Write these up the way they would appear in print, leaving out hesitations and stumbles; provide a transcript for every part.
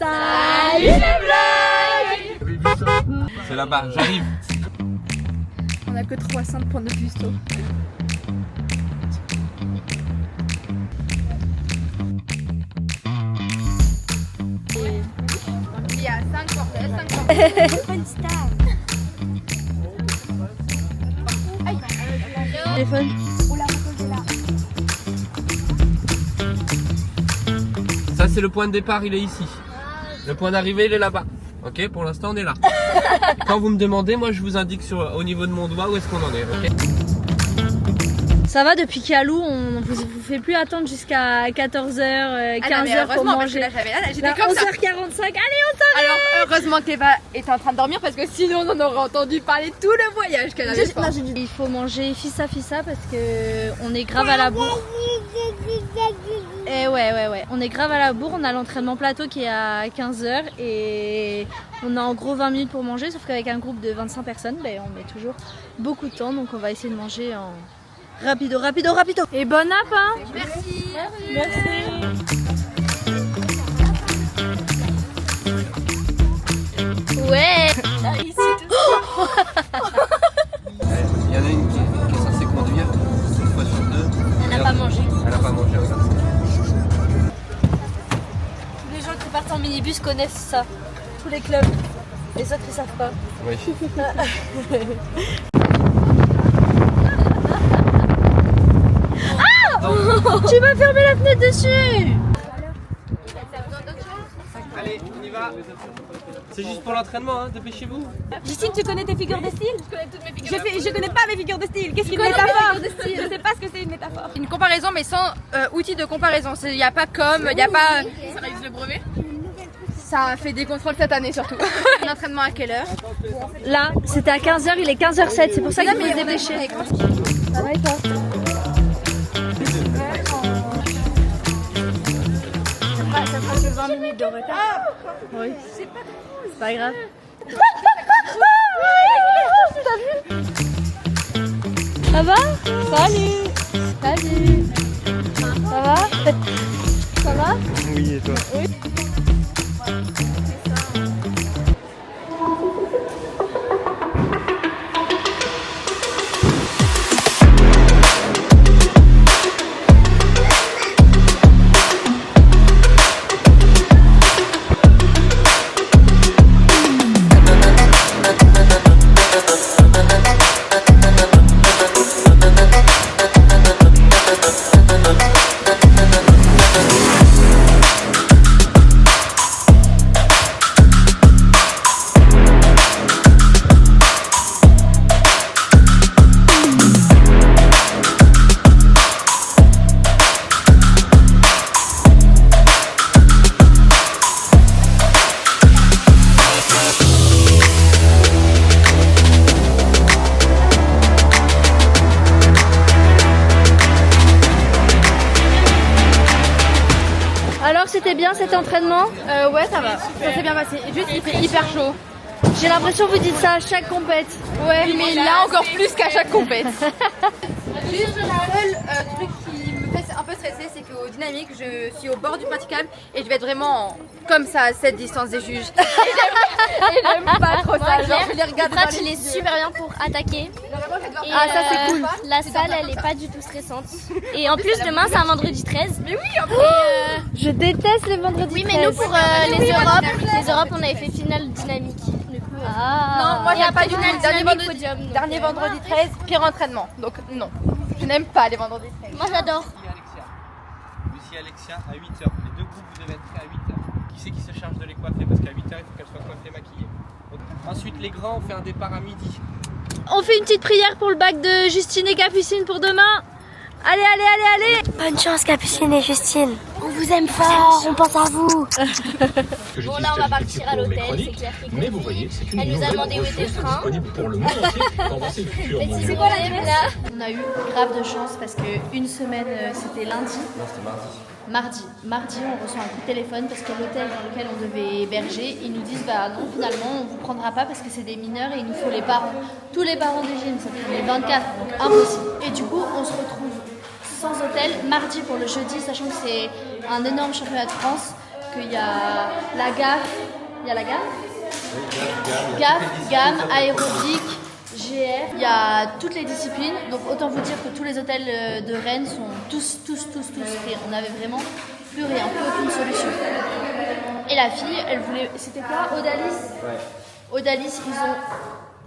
Salut les blagues. C'est là-bas, j'arrive. On a que 3 cents pour notre cuistot. Il y a 5 portes, 5 portes. Téléphone. Ça c'est le point de départ, il est ici. Le point d'arrivée il est là-bas. Ok, pour l'instant on est là. Quand vous me demandez, moi je vous indique au niveau de mon doigt où est-ce qu'on en est. Ok. Ça va, depuis Kialou, on vous fait plus attendre jusqu'à 14h, 15h pour manger. J'étais comme ça. 11h45, allez on s'en va. Alors heureusement qu'Eva était en train de dormir parce que sinon on en aurait entendu parler tout le voyage qu'elle avait fait. Il faut manger fissa parce que on est grave à la bourre. Et ouais, on est grave à la bourre, on a l'entraînement plateau qui est à 15h et on a en gros 20 minutes pour manger, sauf qu'avec un groupe de 25 personnes, on met toujours beaucoup de temps, donc on va essayer de manger en rapido. Et bon app hein. Merci. Ouais. Il y en a une qui est censée conduire, une fois sur deux. Elle n'a pas mangé. Elle n'a pas mangé, regarde. Les gens qui partent en minibus connaissent ça. Tous les clubs. Les autres ils savent pas. Oui. Tu m'as fermé la fenêtre dessus. Allez, on y va. C'est juste pour l'entraînement, hein, dépêchez-vous. Justine, tu connais tes figures de style? Je connais toutes mes figures. Je connais pas mes figures de style. Qu'est-ce qu'une métaphore? Je sais pas ce que c'est une métaphore. Une comparaison mais sans outil de comparaison. Il n'y a pas comme, il n'y a pas... Ça réalise le brevet. Ça fait des contrôles cette année surtout. L'entraînement à quelle heure? Là, c'était à 15h, il est 15h07, c'est pour ça qu'il faut se dépêcher. Ça va et toi? Ça fera que 20 minutes de retard. Oui. C'est pas grave. Ça va? Salut. Ça va? Ça va? Oui, et toi? Oui. Alors c'était bien cet entraînement? Ouais, ça va. Ça s'est bien passé. Juste, il fait hyper chaud. J'ai l'impression que vous dites ça à chaque compète. Ouais, mais là encore plus qu'à chaque compète. Juste le seul truc qui me fait un peu stresser, c'est qu'au dynamique, je suis au bord du praticable et je vais être vraiment comme ça à cette distance des juges. Et j'aime pas trop ça. Genre, je les regarde dans les il est super bien pour attaquer. Ah, ça c'est cool. La salle, elle est pas du tout stressante. Et en plus, demain, c'est un vendredi 13. Mais oui, en plus. Je déteste les vendredis. Oui, mais nous, pour les Europes, on avait fait finale dynamique. Ah. Non, moi j'ai pas du après, tout. dynamique podium, donc, Dernier vendredi 13, pire entraînement. Donc non, je n'aime pas les vendredis 13. Moi, j'adore. Lucie et Alexia à 8h. Les deux groupes, vous devez être prêts à 8h. Qui c'est qui se charge de les coiffer? Parce qu'à 8h, il faut qu'elles soient coiffées, maquillées. Donc, ensuite, les grands, on fait un départ à midi. On fait une petite prière pour le bac de Justine et Capucine pour demain. Allez. Bonne chance, Capucine et Justine. On vous aime fort, on pense à vous. Bon, là, on va partir à l'hôtel, c'est clair. Mais vous voyez, c'est une Elle nous a nouvelle demandé où était le proposition frein. disponible pour le monde entier pour avancer le futur C'est mondial. quoi l'adresse là? On a eu grave de chance parce que une semaine c'était lundi. Non, c'était mardi. Mardi, on reçoit un coup de téléphone parce que l'hôtel dans lequel on devait héberger, ils nous disent bah non, finalement on vous prendra pas parce que c'est des mineurs et il nous faut les parents. Tous les parents des gyms, ça fait les 24, donc impossible. Et du coup, on se retrouve sans hôtel mardi pour le jeudi, sachant que c'est un énorme championnat de France. qu'il y a la GAF, il y a la GAF, GAM, aérobic, GR, il y a toutes les disciplines, donc autant vous dire que tous les hôtels de Rennes sont tous pris. On n'avait vraiment plus rien, plus aucune solution. Et la fille, elle voulait, c'était quoi, Odalis ? Odalis, ils ont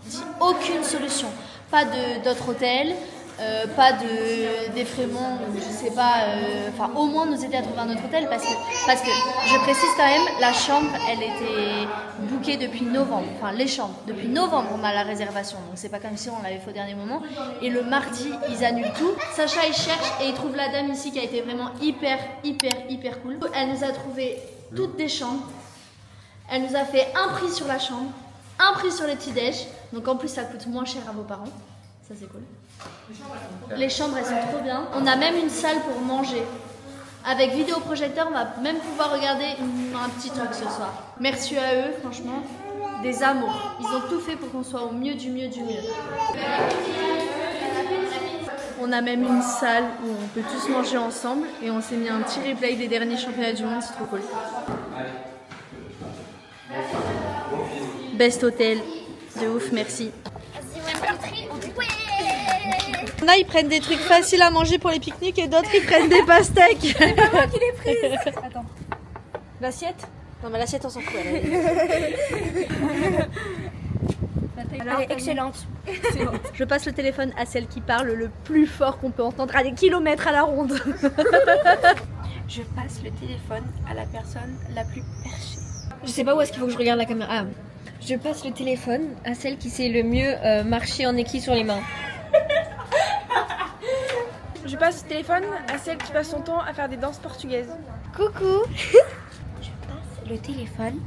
dit aucune solution, pas d'autres hôtels. Pas d'effraiement, je sais pas, enfin au moins nous aider à trouver un autre hôtel parce que je précise quand même, la chambre elle était bookée depuis novembre, enfin les chambres, depuis novembre on a la réservation, donc c'est pas comme si on l'avait fait au dernier moment, et le mardi ils annulent tout. Sacha il cherche et il trouve la dame ici qui a été vraiment hyper cool. Elle nous a trouvé toutes des chambres, elle nous a fait un prix sur la chambre, un prix sur les petits déj, donc en plus ça coûte moins cher à vos parents, ça c'est cool. Les chambres elles sont trop bien. On a même une salle pour manger. Avec vidéoprojecteur, on va même pouvoir regarder un petit truc ce soir. Merci à eux, franchement. Des amours. Ils ont tout fait pour qu'on soit au mieux du mieux du mieux. On a même une salle où on peut tous manger ensemble. Et on s'est mis un petit replay des derniers championnats du monde, c'est trop cool. Best hôtel. De ouf, merci. Il y en a, ils prennent des trucs faciles à manger pour les pique-niques et d'autres, ils prennent des pastèques. C'est pas moi qui l'ai prise. Attends. L'assiette ? Non, mais l'assiette, on s'en fout. Elle est excellente. Je passe le téléphone à celle qui parle le plus fort qu'on peut entendre à des kilomètres à la ronde. Je passe le téléphone à la personne la plus perchée. Je sais pas où est-ce qu'il faut que je regarde la caméra. Ah. Je passe le téléphone à celle qui sait le mieux marcher en équilibre sur les mains. Je passe le téléphone à celle qui passe son temps à faire des danses portugaises. Coucou. Je passe le téléphone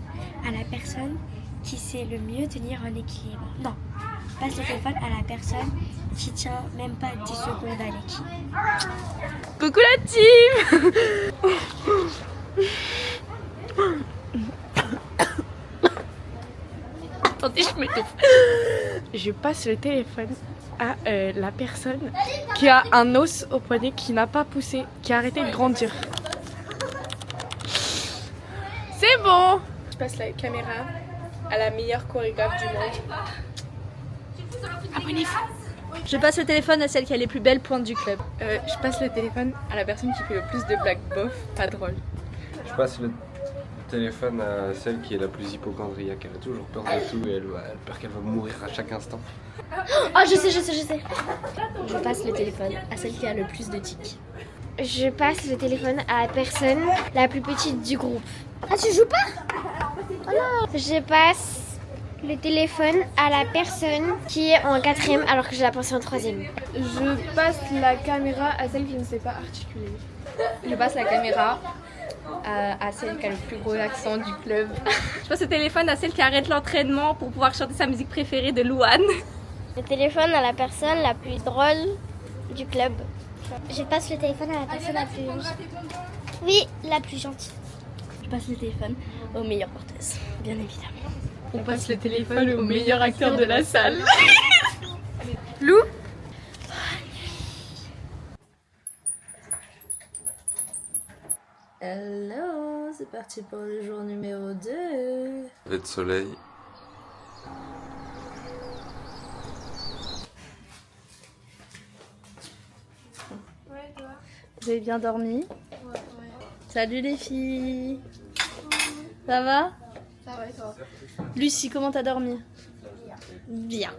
à la personne qui sait le mieux tenir un équilibre. Non, je passe le téléphone à la personne qui tient même pas 10 secondes à l'équilibre. Coucou la team. Attendez, je m'étouffe. Je passe le téléphone à la personne qui a un os au poignet qui n'a pas poussé, qui a arrêté de grandir. C'est bon. Je passe la caméra à la meilleure chorégraphe du monde. Abonnez-vous. Je passe le téléphone à celle qui a les plus belles pointes du club. Je passe le téléphone à la personne qui fait le plus de blagues bof, pas drôle. Je passe le téléphone à celle qui est la plus hypochondriaque. Elle a toujours peur de tout et elle peur qu'elle va mourir à chaque instant. Oh, je sais. Je passe le téléphone à celle qui a le plus de tics. Je passe le téléphone à la personne la plus petite du groupe. Ah, tu joues pas? Oh non. Je passe le téléphone à la personne qui est en 4e alors que je la pensais en 3e. Je passe la caméra à celle qui ne sait pas articuler. Je passe la caméra à celle qui a le plus gros accent du club. Je passe le téléphone à celle qui arrête l'entraînement pour pouvoir chanter sa musique préférée de Louane. Le téléphone à la personne la plus drôle du club. Je passe le téléphone à la personne la plus... Oui, la plus gentille. Je passe le téléphone aux meilleures porteuses, bien évidemment. On passe le téléphone au meilleur acteur de la salle. Lou? Hello, c'est parti pour le jour numéro 2. Lever de soleil. Vous avez bien dormi? Ouais. Salut les filles. Ça va? Ça va et toi? Lucie, comment t'as dormi? Bien.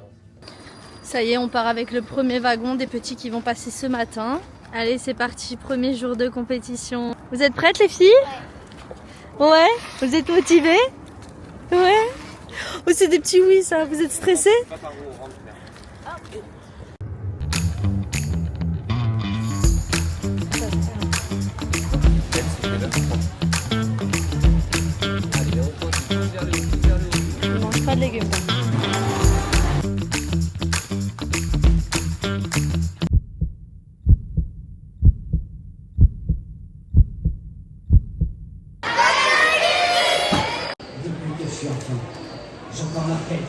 Ça y est, on part avec le premier wagon des petits qui vont passer ce matin. Allez, c'est parti, premier jour de compétition. Vous êtes prêtes les filles? Ouais. Vous êtes motivées? Ouais. Oh, c'est des petits oui ça, vous êtes stressés? Je mange pas de légumes. J'entends l'appel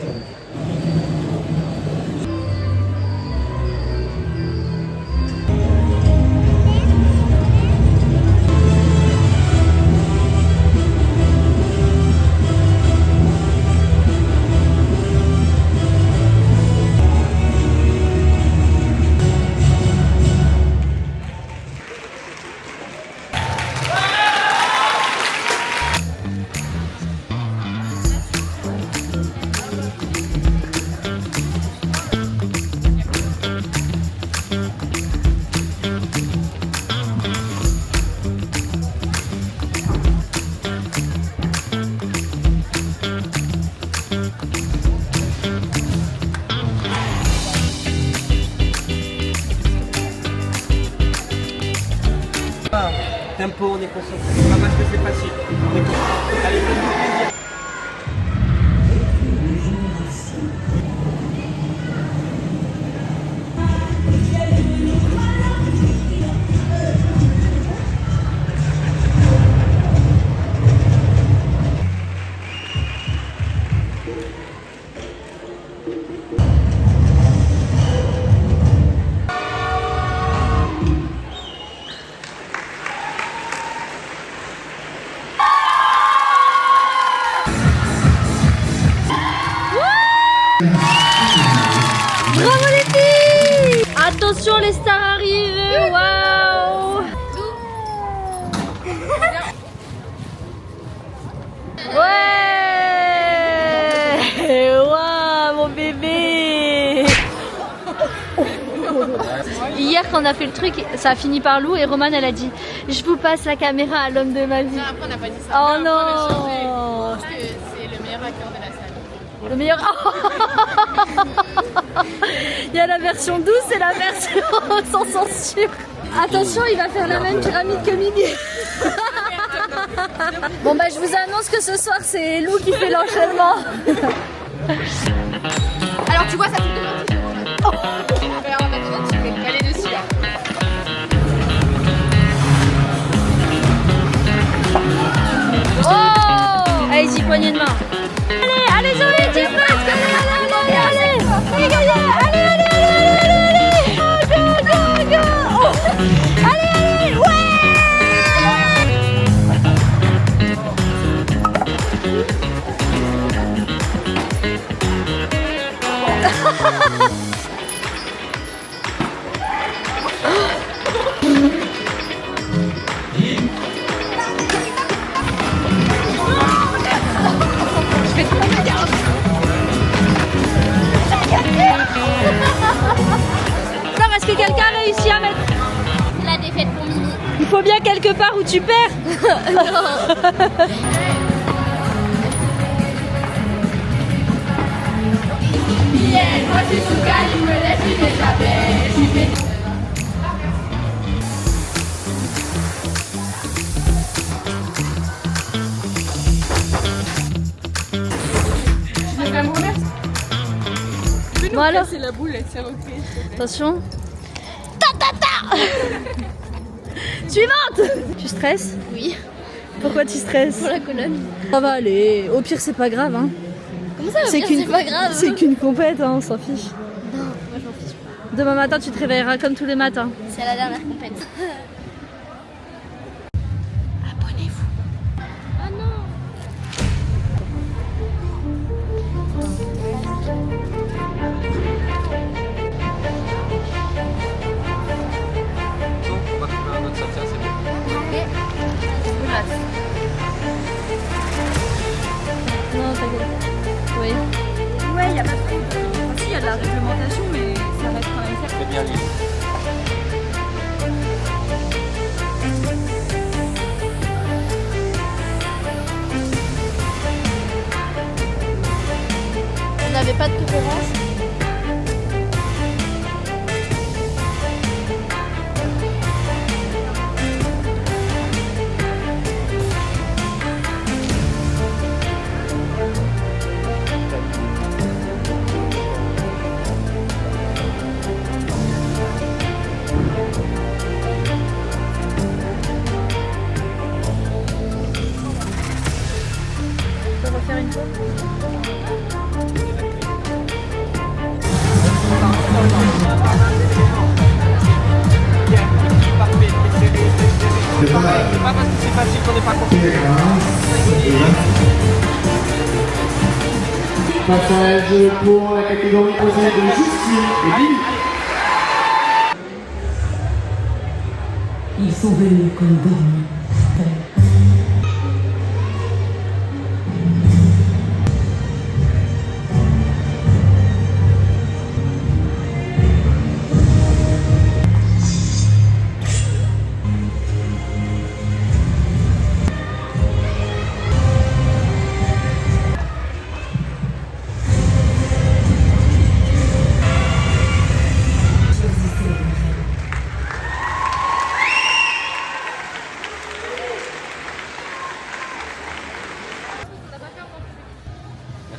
Bravo les filles! Attention, les stars arrivent! Waouh! Ouais! Waouh, mon bébé! Hier, quand on a fait le truc, ça a fini par Lou et Romane, elle a dit je vous passe la caméra à l'homme de ma vie. Non, après on n'a pas dit ça. Oh Après, non! on a changé. Parce que c'est le meilleur acteur de la salle. Le meilleur. Il y a la version douce et la version sans censure. Attention, il va faire la même pyramide que Mimi. Bon bah je vous annonce que ce soir c'est Lou qui fait l'enchaînement. Alors tu vois, ça fait deux parties. Mais en attendant, tu peux te caler dessus. Hein. Oh, allez-y, poignée de main. Allez, Jolie, tu es prête? Allez, les gars, allez, go, go, go. Oh. Allez, ouais. Alors, est-ce que quelqu'un a réussi à mettre La défaite pour Mimi. Il faut bien quelque part où tu perds. Bon alors, C'est la boule, elle s'est reprise. attention. Suivante. Tu stresses? Oui. Pourquoi tu stresses? Pour la colonne. Ça va aller. Au pire, c'est pas grave. Hein. Comment ça, C'est c'est pas grave. C'est qu'une compète, hein, on s'en fiche. Non, moi je m'en fiche pas. Demain matin, tu te réveilleras comme tous les matins. C'est la dernière compète. Abonnez-vous. Ah non. On va trouver un autre sortir, c'est bon. Non, t'inquiète. Oui. Ouais, il y a pas trop de... Enfin, si, il y a de la réglementation, mais ça reste quand même faire. C'est bien lié. On n'avait pas de préférence. On va faire une fois. C'est pas parce que c'est facile qu'on n'est pas content. Passage pour la catégorie posée de Justine et Lily. Ils sont venus comme dormir.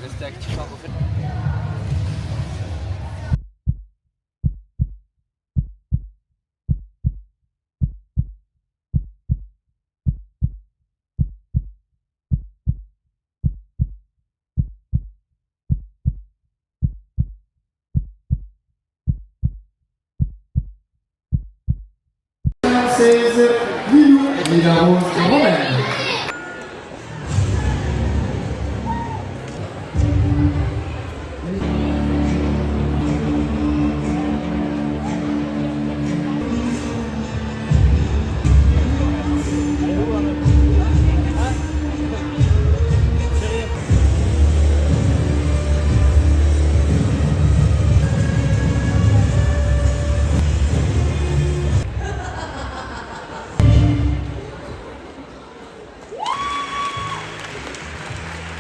Restez actifs, hein, refaites. Lilou, Lila Rose et Romaine.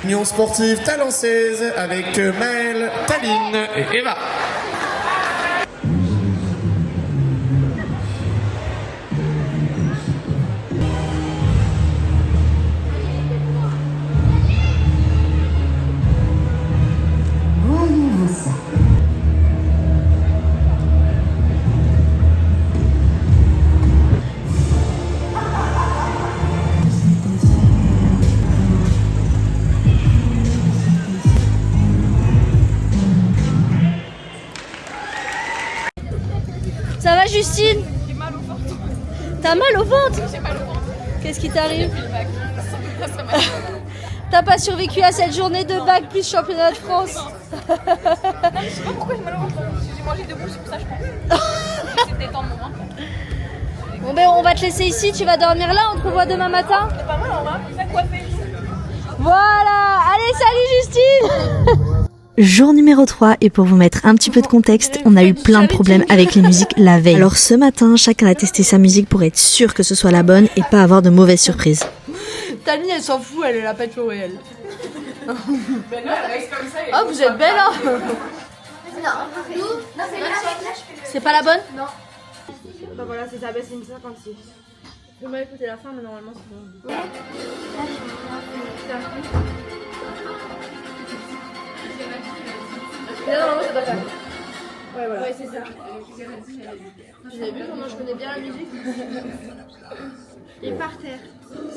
Union sportive talençaise avec Maëlle, Taline et Eva. Voyez-vous ça? Ça va Justine? J'ai mal au ventre. T'as mal au ventre? J'ai mal au ventre. Qu'est-ce qui t'arrive? Ça m'a T'as pas survécu à cette journée de bac plus championnat de France? Je sais pas pourquoi j'ai mal au ventre. J'ai mangé debout, c'est pour ça je pense. J'essaie de détendre mon ventre. Bon ben on va te laisser ici, tu vas dormir là, on te revoit demain matin. C'est pas mal, on va bien coiffer. Voilà, allez salut Justine. Jour numéro 3 et pour vous mettre un petit peu de contexte, on a eu plein de problèmes avec les musiques la veille. Alors ce matin, chacun a testé sa musique pour être sûr que ce soit la bonne et pas avoir de mauvaises surprises. Taline, elle s'en fout, elle est la pâte elle. Ben non, elle reste comme ça. Oh, vous êtes belle, hein? C'est pas la bonne? Non. Bah voilà, c'est ça, c'est une 56. On va écouter la fin, mais normalement c'est bon. Là, normalement ça doit faire. Ouais, voilà. Ouais, c'est ça. Vous avez vu comment je connais bien la musique? Et par terre.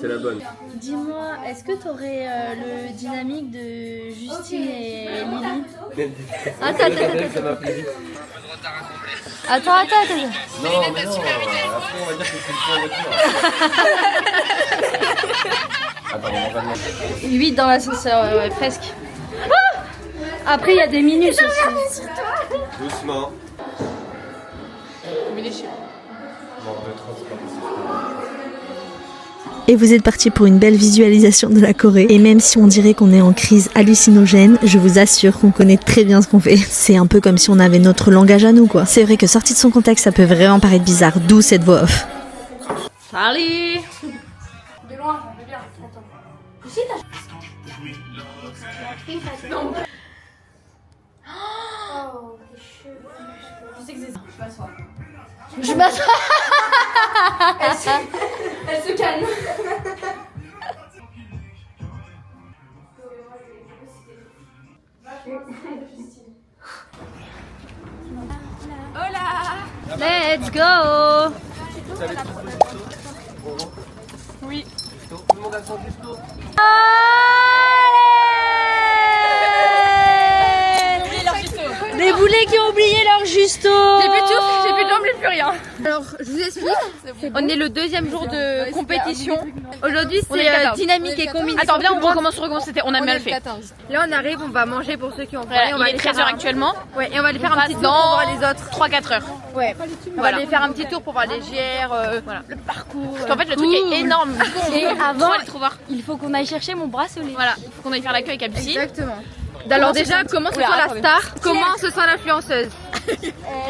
C'est la bonne. Dis-moi, est-ce que t'aurais le dynamique de Justine et Lily? Attends. Ça m'a plu vite. Attends. Non, mais non, après on va dire que c'est le point voiture. Attends, on va demander. 8 dans l'ascenseur, ouais, presque. Ah, après il y a des minutes aussi. Doucement. Mais les chiens. Non, 2, 3, c'est pas possible. Et vous êtes partis pour une belle visualisation de la Corée. Et même si on dirait qu'on est en crise hallucinogène, je vous assure qu'on connaît très bien ce qu'on fait. C'est un peu comme si on avait notre langage à nous, quoi. C'est vrai que sorti de son contexte, ça peut vraiment paraître bizarre, d'où cette voix off. Salut. De loin, on veut bien. Attends. Si t'as... Non. Oh, tes cheveux. Je sais que c'est ça. Je m'assois. Je m'assois. Elle se calme. Hola. Let's go. Oui. Tout le monde a son justo. Des boulets qui ont oublié leur justo. J'ai plus de souffle, j'ai plus de jambes, j'ai plus rien. Alors, je vous explique. On est le deuxième jour de compétition. Aujourd'hui, c'est dynamique et combinaison. Attends, viens, on recommence. On a mal fait. Là, on arrive, on va manger pour ceux qui ont faim. Voilà, On va il est 13h actuellement. Ouais, et on va aller faire un petit tour pour voir les autres. 3-4 heures. Ouais. On va aller faire un petit tour pour voir les GR, voilà, le parcours. Parce qu'en fait, le truc est énorme. Et avant, aller trop voir. il faut qu'on aille chercher mon bracelet. Voilà, faut qu'on aille faire l'accueil avec Capucine. Exactement. Alors déjà, comment se sent la star? Comment se sent l'influenceuse?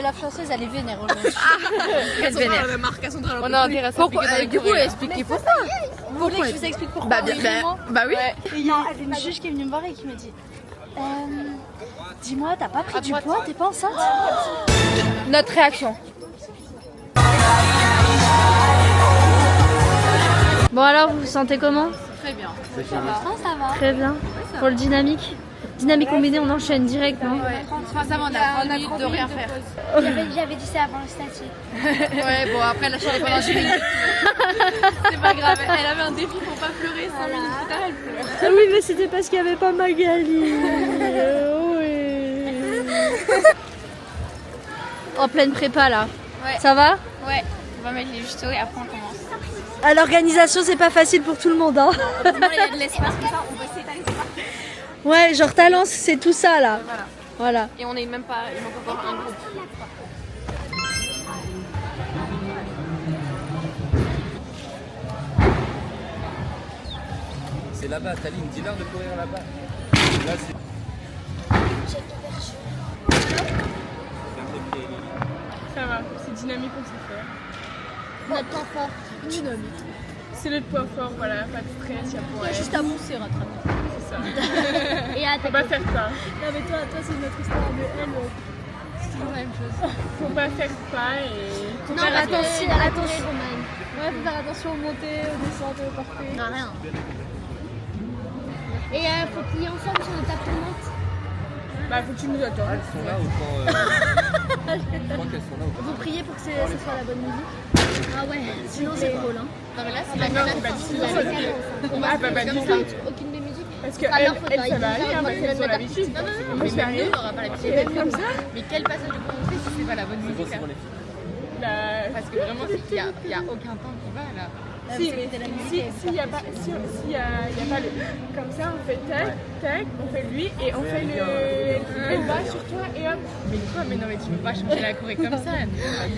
L'influenceuse, elle est vénère aujourd'hui. Elle vénère. On a intérêt à s'expliquer. Du coup, expliquez pourquoi. Vous voulez que je vous explique pourquoi? Bah oui. Et il y a une juge qui est venue me voir et qui m'a dit dis-moi, t'as pas pris du poids, t'es pas enceinte? Notre réaction. Bon alors, vous vous sentez comment? Très bien. Ça va. Très bien. Pour le dynamique combiné, on enchaîne direct, non? Enfin, ça va, on a 20 minutes de rien faire. J'avais dit ça avant le statut. Ouais, bon, après, la chaîne est pendant 10 minutes. C'est pas grave, elle avait un défi pour pas pleurer 5 minutes plus tard, elle pleure. Ah oui, mais c'était parce qu'il n'y avait pas Magali. Oui. En pleine prépa là. Ouais. Ça va? Ouais, on va mettre les justos et après on commence. À l'organisation, c'est pas facile pour tout le monde, hein. Heureusement, il y a de l'espace comme ça, on peut s'étaler. Ouais, genre Talence, c'est tout ça là. Voilà. Et on est même pas, il manque encore un groupe. C'est là-bas, Taline, dis-leur de courir là-bas. Là, c'est... Ça va, c'est dynamique, on sait faire. Notre point fort. Dynamique. C'est notre point fort, voilà, pas de stress, il y a pour elle. Juste à mousser, rattraper. C'est ça. ça. Et à Faut pas faire quoi? Non mais toi c'est notre histoire de elle. C'est toujours la même chose. Faut pas faire quoi et... Non, attention, attention. Ouais, faut faire attention aux montées, aux descentes, aux portées. Non, rien. Et faut plier ensemble sur le tapis de monte. Bah faut que tu nous attends. Elles sont là autant. Je crois qu'elles sont là autant. Vous priez pour que ce soit la bonne musique. Ah ouais, Sinon c'est drôle hein. Non mais là c'est Ah la non, canette. bah, sinon c'est canon ça. On va Ah bah faire comme dis-le. ça. Aucune des musiques. Parce que Ah, elle, leur faute, ça va aller, hein, parce qu'elles ont l'habitude. Non, non, non, Moi, je fais rien. on n'aura pas l'habitude. Et même comme ça. Mais quel passage de on fait si c'est pas la bonne musique là? Parce que vraiment, il n'y a aucun temps qui va là. Si, mais s'il n'y a pas le... Comme ça, on fait tac, tac, on fait lui et on fait le... Elle va sur toi et hop. Mais quoi? Mais non, mais tu peux pas changer la choré comme ça.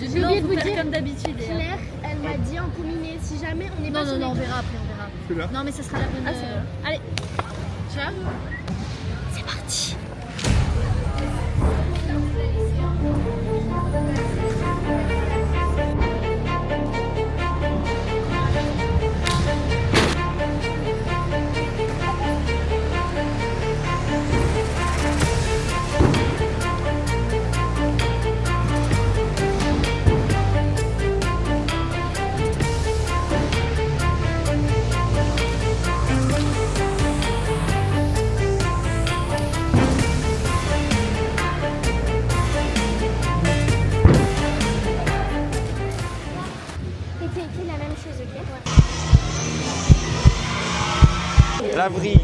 J'ai oublié de vous dire, Comme d'habitude. Claire, elle m'a dit en combiné, si jamais on n'est pas Non, on verra après, on verra. Non mais ce sera la bonne. Allez. Tu vois? C'est parti. Fais la même chose, ok? La vrille.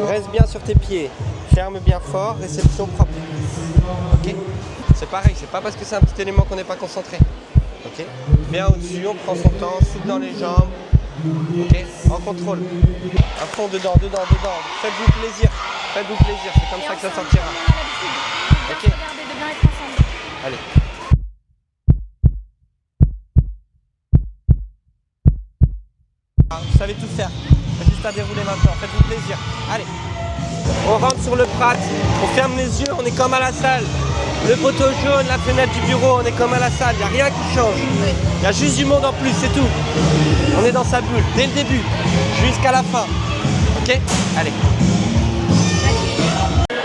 Reste bien sur tes pieds. Ferme bien fort. Réception propre. Ok? C'est pareil. C'est pas parce que c'est un petit élément qu'on n'est pas concentré. Ok? Bien au-dessus. On prend son temps. Souple dans les jambes. Ok? En contrôle. À fond dedans, dedans, dedans. Faites-vous plaisir. Faites-vous plaisir. C'est comme ça que ça sortira. Ok? Allez. Vous savez tout faire. C'est juste à dérouler maintenant. Faites-vous plaisir. Allez. On rentre sur le prat. On ferme les yeux. On est comme à la salle. Le poteau jaune, la fenêtre du bureau, on est comme à la salle. Il n'y a rien qui change. Il y a juste du monde en plus, c'est tout. On est dans sa bulle. Dès le début. Jusqu'à la fin. Ok? Allez.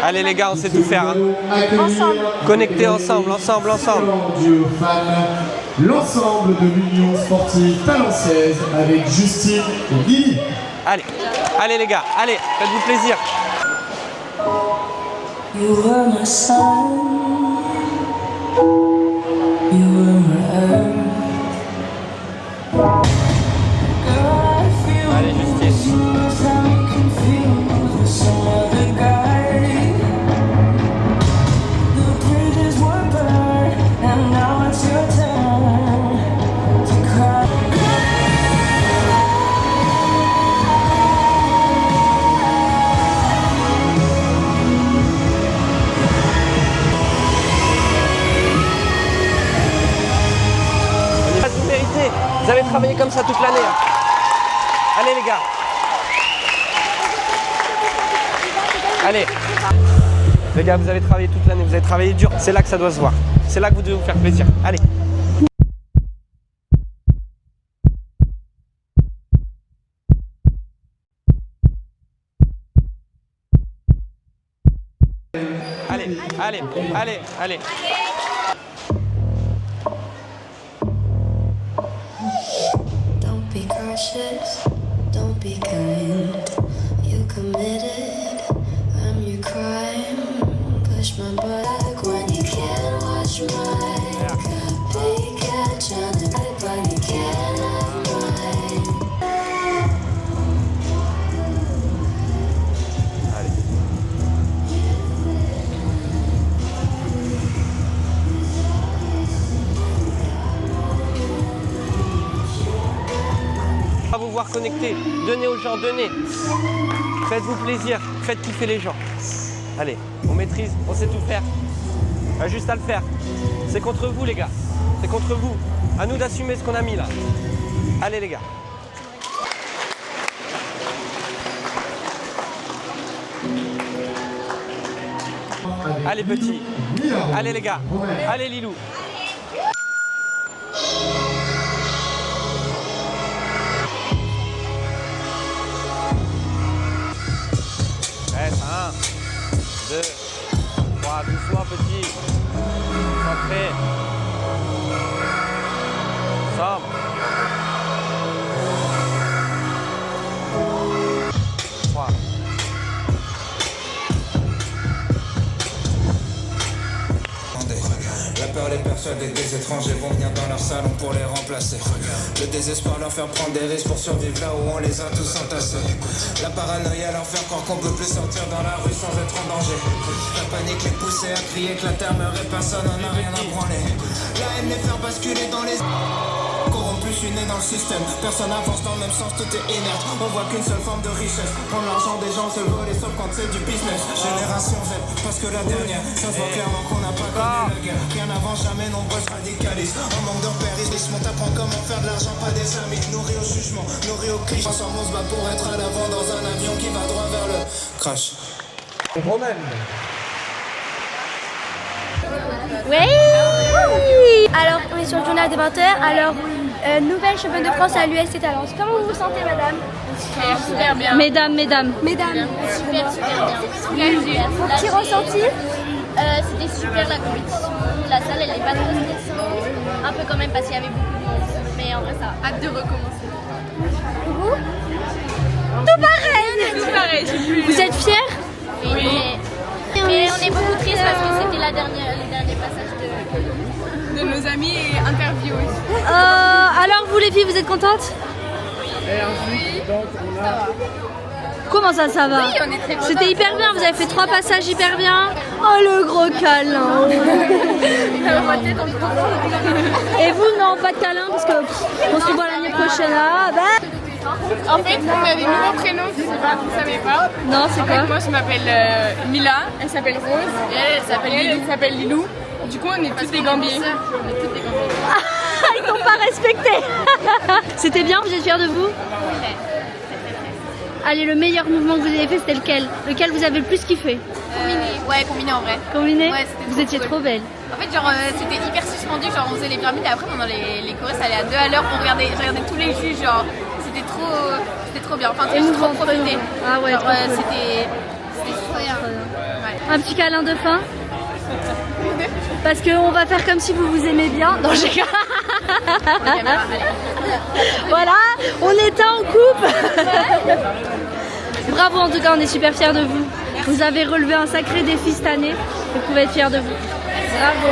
Allez les gars, on sait tout faire. Hein. Ensemble. Connectés ensemble, ensemble, ensemble. L'ensemble de l'Union sportive Talençaise avec Justine et Lily. Allez, allez les gars, allez, faites-vous plaisir. You were my sun, you were my earth. Girl, I feel allez, Justine. I'm confused with some other guy. The bridges were burned, and now it's your turn to cry. Vous méritez, vous avez travaillé comme ça toute l'année. Hein. Allez les gars. Allez. Les gars, vous avez travaillé toute l'année, vous avez travaillé dur. C'est là que ça doit se voir. C'est là que vous devez vous faire plaisir. Allez. Allez, allez, allez, allez. Don't be cautious, don't be kind. You committed, I'm your crime. Push my back when you can't watch my copy catch on the right, but you can't have mine. À vous voir connecter, donnez aux gens, donnez. Faites-vous plaisir, faites kiffer les gens. Allez, on maîtrise, on sait tout faire. Juste à le faire. C'est contre vous les gars, c'est contre vous. À nous d'assumer ce qu'on a mis là. Allez les gars. Allez petits, allez les gars, allez Lilou. 1, 2, 3, doucement petit. Centré. Ensemble. 3. La peur les persuade que des étrangers vont venir dans leur salon pour les remplacer. Le désespoir leur faire prendre des risques pour survivre là où on les a tous entassés. La paranoïa leur faire croire qu'on peut plus sortir dans la rue sans être en danger. La panique les pousser à crier que la terre meurt et personne n'en a rien à branler. La haine les faire basculer dans les... Corrompus, je suis né dans le système. Personne avance dans le même sens, tout est inerte. On voit qu'une seule forme de richesse. Prendre l'argent des gens, se voler sauf quand c'est du business. Génération Z, parce que la dernière, ça se voit clairement qu'on n'a pas connu la guerre. Rien n'avance jamais, nombreux se radicalisent. En manque de repères, ils se montent, apprendre comment faire de l'argent, pas des amis. Nourris au jugement, nourris au cliché. Ensemble on se bat pour être à l'avant dans un avion qui va droit vers le crash. Romaine. Oui. Alors, on est sur le journal de 20h. Alors, nouvelle championne de France à l'US Talents. Comment vous vous sentez, madame? Super bien. Mesdames. Mesdames. Super bien. Vos petits ressentis? C'était super la compétition. La salle elle est pas trop stressante. Un peu quand même parce qu'il y avait beaucoup de monde. Mais en vrai ça a hâte de recommencer. Vous? Tout pareil. Vous êtes fiers? Oui. Mais on est beaucoup triste parce que c'était les derniers passages de nos amis et interviews aussi. Alors vous les filles, vous êtes contentes? Oui. Comment ça va? Oui, on est très contentes. C'était hyper bien, vous avez fait 3 passages hyper bien. Oh le gros câlin. Et vous non, pas de câlin parce que on se voit l'année prochaine. Ah bah. En fait, vous m'avez mis mon prénom, je sais pas, vous savez pas. Non, c'est quoi? Moi je m'appelle Mila, elle s'appelle Rose, et elle s'appelle Lilou. Du coup, on est tous des gambiers. Ils t'ont pas respecté. C'était bien, vous êtes fiers de vous? Allez, le meilleur mouvement que vous avez fait, c'était lequel? Lequel vous avez le plus kiffé? Combiné en vrai. Combiné? Ouais, c'était vous étiez trop belle. En fait, genre, c'était hyper suspendu, genre on faisait les pyramides et après pendant les chorés ça allait à 2 à l'heure, je regardais tous les juges, genre c'était trop bien. Enfin, j'ai trop profité. Ah ouais, genre, trop cool. c'était trop bien. Ouais. Un petit câlin de fin? Parce qu'on va faire comme si vous vous aimez bien. Non, j'ai Voilà, on était en couple. Bravo, en tout cas, on est super fiers de vous. Vous avez relevé un sacré défi cette année. Vous pouvez être fiers de vous. Bravo.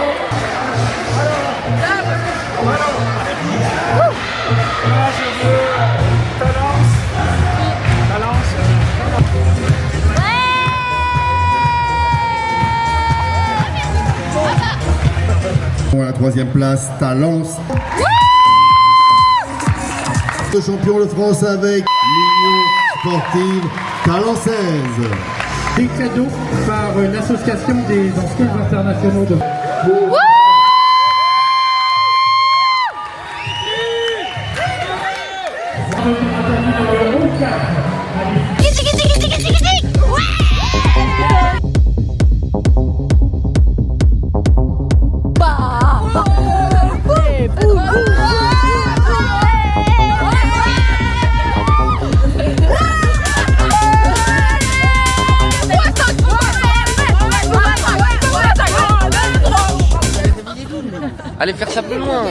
À la 3e place, Talence. Le champion de France avec l'Union sportive talençaise. Des cadeaux par une association des anciens internationaux de... Allez faire ça plus loin.